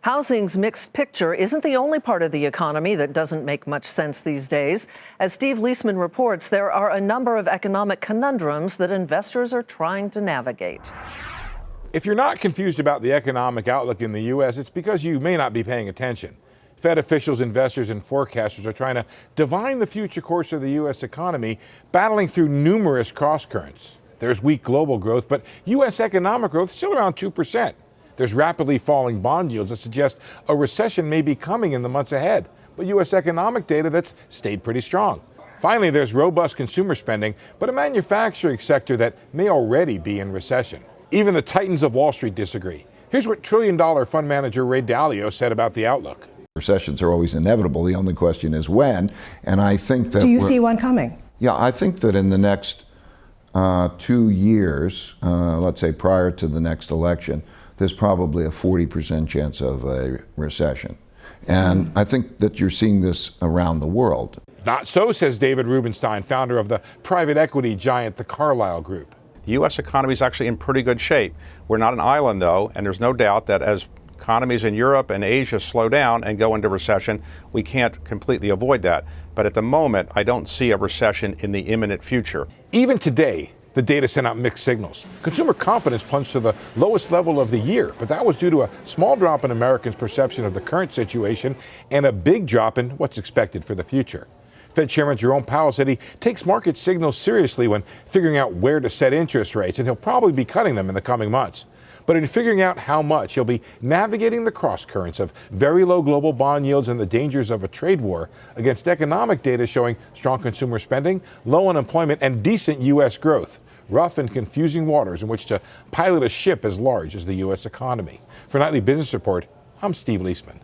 Housing's mixed picture isn't the only part of the economy that doesn't make much sense these days. As Steve Liesman reports, there are a number of economic conundrums that investors are trying to navigate. If you're not confused about the economic outlook in the U.S., it's because you may not be paying attention. Fed officials, investors, and forecasters are trying to divine the future course of the U.S. economy, battling through numerous crosscurrents. There's weak global growth, but U.S. economic growth is still around 2%. There's rapidly falling bond yields that suggest a recession may be coming in the months ahead, but U.S. economic data that's stayed pretty strong. Finally, there's robust consumer spending, but a manufacturing sector that may already be in recession. Even the titans of Wall Street disagree. Here's what trillion-dollar fund manager Ray Dalio said about the outlook. Recessions are always inevitable. The only question is when. And I think that. Do you see one coming? Yeah, I think that in the next 2 years, let's say prior to the next election, there's probably a 40% chance of a recession. And I think that you're seeing this around the world. Not so, says David Rubenstein, founder of the private equity giant, the Carlyle Group. The U.S. economy is actually in pretty good shape. We're not an island, though, and there's no doubt that as economies in Europe and Asia slow down and go into recession, we can't completely avoid that. But at the moment, I don't see a recession in the imminent future. Even today, the data sent out mixed signals. Consumer confidence plunged to the lowest level of the year, but that was due to a small drop in Americans' perception of the current situation and a big drop in what's expected for the future. Fed Chairman Jerome Powell said he takes market signals seriously when figuring out where to set interest rates, and he'll probably be cutting them in the coming months. But in figuring out how much, he'll be navigating the crosscurrents of very low global bond yields and the dangers of a trade war against economic data showing strong consumer spending, low unemployment, and decent U.S. growth. Rough and confusing waters in which to pilot a ship as large as the U.S. economy. For Nightly Business Report, I'm Steve Liesman.